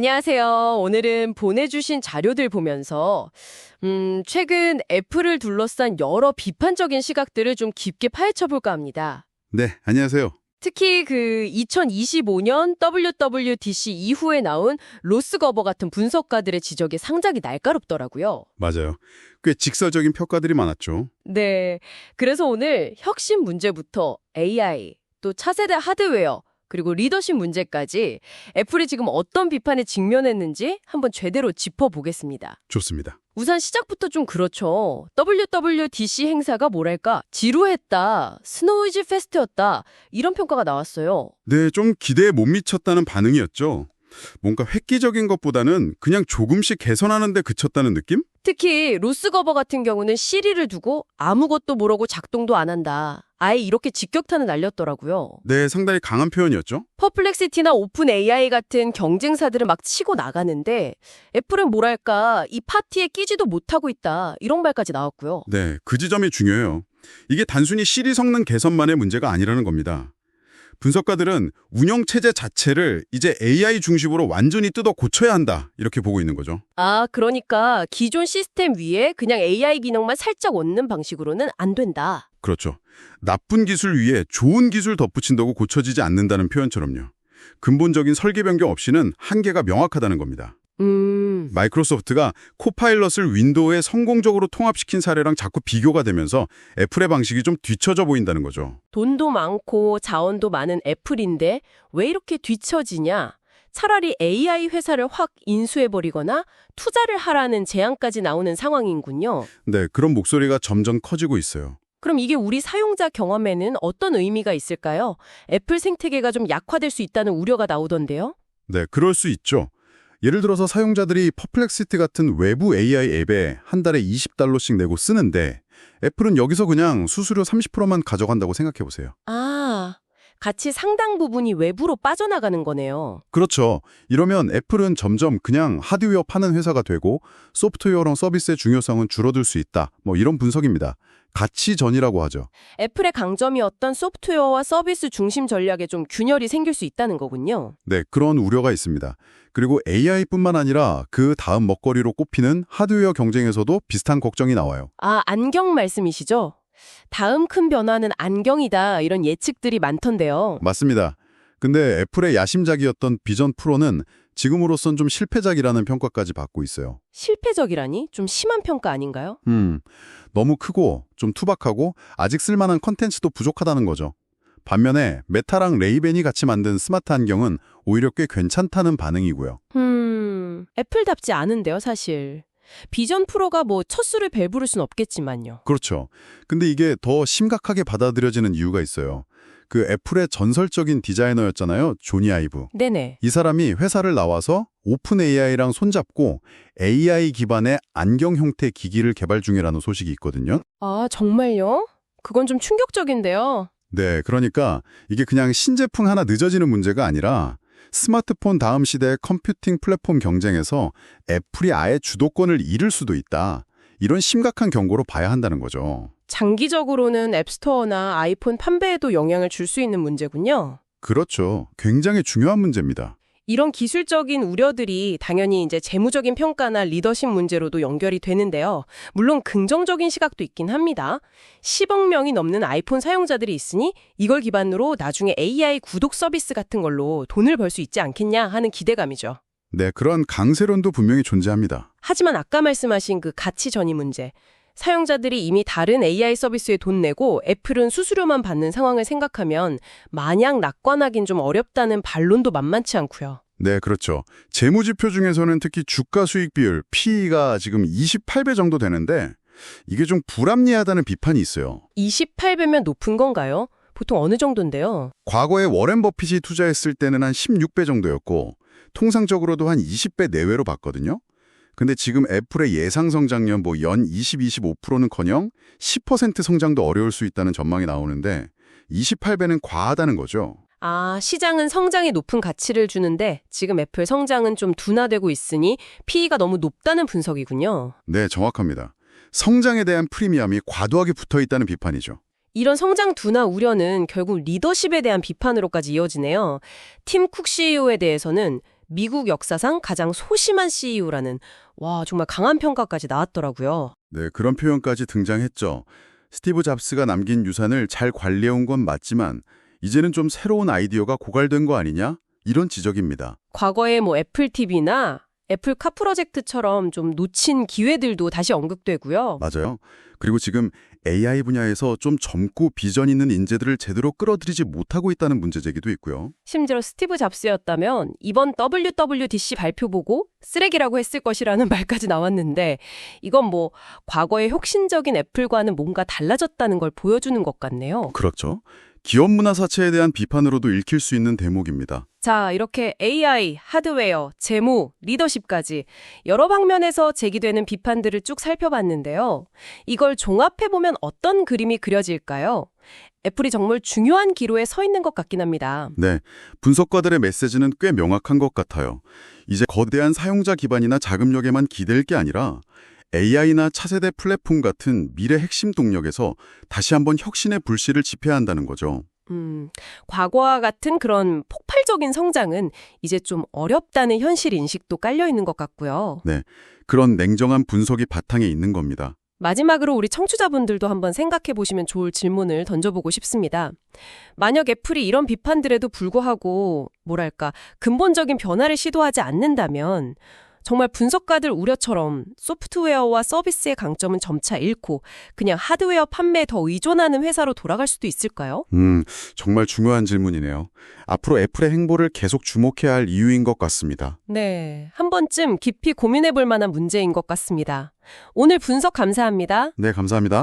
안녕하세요. 오늘은 보내주신 자료들 보면서, 최근 애플을 둘러싼 여러 비판적인 시각들을 좀 깊게 파헤쳐 볼까 합니다. 네, 안녕하세요. 특히 그 2025년 WWDC 이후에 나온 로스거버 같은 분석가들의 지적이 상당히 날카롭더라고요. 맞아요. 꽤 직설적인 평가들이 많았죠. 네. 그래서 오늘 혁신 문제부터 AI, 또 차세대 하드웨어, 그리고 리더십 문제까지 애플이 지금 어떤 비판에 직면했는지 한번 제대로 짚어보겠습니다. 좋습니다. 우선 시작부터 좀 그렇죠. WWDC 행사가 뭐랄까 지루했다, 스노우즈 페스트였다 이런 평가가 나왔어요. 네, 좀 기대에 못 미쳤다는 반응이었죠. 뭔가 획기적인 것보다는 그냥 조금씩 개선하는 데 그쳤다는 느낌? 특히 로스거버 같은 경우는 시리를 두고 아무것도 모르고 작동도 안 한다. 아예 이렇게 직격탄을 날렸더라고요. 네, 상당히 강한 표현이었죠. 퍼플렉시티나 오픈 AI 같은 경쟁사들은 막 치고 나가는데 애플은 뭐랄까 이 파티에 끼지도 못하고 있다 이런 말까지 나왔고요. 네, 그 지점이 중요해요. 이게 단순히 시리 성능 개선만의 문제가 아니라는 겁니다. 분석가들은 운영체제 자체를 이제 AI 중심으로 완전히 뜯어 고쳐야 한다 이렇게 보고 있는 거죠. 아, 그러니까 기존 시스템 위에 그냥 AI 기능만 살짝 얹는 방식으로는 안 된다. 그렇죠. 나쁜 기술 위에 좋은 기술 덧붙인다고 고쳐지지 않는다는 표현처럼요. 근본적인 설계 변경 없이는 한계가 명확하다는 겁니다. 마이크로소프트가 코파일럿을 윈도우에 성공적으로 통합시킨 사례랑 자꾸 비교가 되면서 애플의 방식이 좀 뒤처져 보인다는 거죠. 돈도 많고 자원도 많은 애플인데 왜 이렇게 뒤처지냐? 차라리 AI 회사를 확 인수해버리거나 투자를 하라는 제안까지 나오는 상황인군요. 네, 그런 목소리가 점점 커지고 있어요. 그럼 이게 우리 사용자 경험에는 어떤 의미가 있을까요? 애플 생태계가 좀 약화될 수 있다는 우려가 나오던데요? 네, 그럴 수 있죠. 예를 들어서 사용자들이 퍼플렉시티 같은 외부 AI 앱에 한 달에 $20씩 내고 쓰는데 애플은 여기서 그냥 수수료 30%만 가져간다고 생각해 보세요. 아, 가치 상당 부분이 외부로 빠져나가는 거네요. 그렇죠. 이러면 애플은 점점 그냥 하드웨어 파는 회사가 되고 소프트웨어랑 서비스의 중요성은 줄어들 수 있다. 이런 분석입니다. 가치전이라고 하죠. 애플의 강점이었던 소프트웨어와 서비스 중심 전략에 좀 균열이 생길 수 있다는 거군요. 네, 그런 우려가 있습니다. 그리고 AI뿐만 아니라 그 다음 먹거리로 꼽히는 하드웨어 경쟁에서도 비슷한 걱정이 나와요. 아, 안경 말씀이시죠? 다음 큰 변화는 안경이다 이런 예측들이 많던데요. 맞습니다. 근데 애플의 야심작이었던 비전 프로는 지금으로선 좀 실패작이라는 평가까지 받고 있어요. 실패적이라니? 좀 심한 평가 아닌가요? 너무 크고 좀 투박하고 아직 쓸만한 컨텐츠도 부족하다는 거죠. 반면에 메타랑 레이벤이 같이 만든 스마트 안경은 오히려 꽤 괜찮다는 반응이고요. 애플답지 않은데요, 사실. 비전 프로가 첫 수를 배부를 순 없겠지만요. 그렇죠. 근데 이게 더 심각하게 받아들여지는 이유가 있어요. 그 애플의 전설적인 디자이너였잖아요. 조니 아이브. 네네. 이 사람이 회사를 나와서 오픈 AI랑 손잡고 AI 기반의 안경 형태 기기를 개발 중이라는 소식이 있거든요. 아, 정말요? 그건 좀 충격적인데요. 네, 그러니까 이게 그냥 신제품 하나 늦어지는 문제가 아니라 스마트폰 다음 시대의 컴퓨팅 플랫폼 경쟁에서 애플이 아예 주도권을 잃을 수도 있다. 이런 심각한 경고로 봐야 한다는 거죠. 장기적으로는 앱스토어나 아이폰 판매에도 영향을 줄 수 있는 문제군요. 그렇죠. 굉장히 중요한 문제입니다. 이런 기술적인 우려들이 당연히 이제 재무적인 평가나 리더십 문제로도 연결이 되는데요. 물론 긍정적인 시각도 있긴 합니다. 10억 명이 넘는 아이폰 사용자들이 있으니 이걸 기반으로 나중에 AI 구독 서비스 같은 걸로 돈을 벌 수 있지 않겠냐 하는 기대감이죠. 네, 그런 강세론도 분명히 존재합니다. 하지만 아까 말씀하신 그 가치 전이 문제. 사용자들이 이미 다른 AI 서비스에 돈 내고 애플은 수수료만 받는 상황을 생각하면 마냥 낙관하긴 좀 어렵다는 반론도 만만치 않고요. 네, 그렇죠. 재무지표 중에서는 특히 주가 수익 비율, PE가 지금 28배 정도 되는데 이게 좀 불합리하다는 비판이 있어요. 28배면 높은 건가요? 보통 어느 정도인데요? 과거에 워렌 버핏이 투자했을 때는 한 16배 정도였고 통상적으로도 한 20배 내외로 봤거든요. 근데 지금 애플의 예상 성장률 연 20-25%는커녕 10% 성장도 어려울 수 있다는 전망이 나오는데 28배는 과하다는 거죠. 아, 시장은 성장에 높은 가치를 주는데 지금 애플 성장은 좀 둔화되고 있으니 PE가 너무 높다는 분석이군요. 네, 정확합니다. 성장에 대한 프리미엄이 과도하게 붙어 있다는 비판이죠. 이런 성장 둔화 우려는 결국 리더십에 대한 비판으로까지 이어지네요. 팀 쿡 CEO에 대해서는 미국 역사상 가장 소심한 CEO라는 와, 정말 강한 평가까지 나왔더라고요. 네, 그런 표현까지 등장했죠. 스티브 잡스가 남긴 유산을 잘 관리해온 건 맞지만 이제는 좀 새로운 아이디어가 고갈된 거 아니냐? 이런 지적입니다. 과거에 뭐 애플 TV나 애플 카 프로젝트처럼 좀 놓친 기회들도 다시 언급되고요. 맞아요. 그리고 지금 AI 분야에서 좀 젊고 비전 있는 인재들을 제대로 끌어들이지 못하고 있다는 문제 제기도 있고요. 심지어 스티브 잡스였다면 이번 WWDC 발표 보고 쓰레기라고 했을 것이라는 말까지 나왔는데 이건 뭐 과거의 혁신적인 애플과는 뭔가 달라졌다는 걸 보여주는 것 같네요. 그렇죠. 기업 문화 자체에 대한 비판으로도 읽힐 수 있는 대목입니다. 자, 이렇게 AI, 하드웨어, 재무, 리더십까지 여러 방면에서 제기되는 비판들을 쭉 살펴봤는데요. 이걸 종합해보면 어떤 그림이 그려질까요? 애플이 정말 중요한 기로에 서 있는 것 같긴 합니다. 네, 분석가들의 메시지는 꽤 명확한 것 같아요. 이제 거대한 사용자 기반이나 자금력에만 기댈 게 아니라 AI나 차세대 플랫폼 같은 미래 핵심 동력에서 다시 한번 혁신의 불씨를 지펴야 한다는 거죠. 과거와 같은 그런 폭발적인 성장은 이제 좀 어렵다는 현실 인식도 깔려 있는 것 같고요. 네, 그런 냉정한 분석이 바탕에 있는 겁니다. 마지막으로 우리 청취자분들도 한번 생각해 보시면 좋을 질문을 던져보고 싶습니다. 만약 애플이 이런 비판들에도 불구하고 뭐랄까 근본적인 변화를 시도하지 않는다면 정말 분석가들 우려처럼 소프트웨어와 서비스의 강점은 점차 잃고 그냥 하드웨어 판매에 더 의존하는 회사로 돌아갈 수도 있을까요? 정말 중요한 질문이네요. 앞으로 애플의 행보를 계속 주목해야 할 이유인 것 같습니다. 네, 한 번쯤 깊이 고민해 볼 만한 문제인 것 같습니다. 오늘 분석 감사합니다. 네, 감사합니다.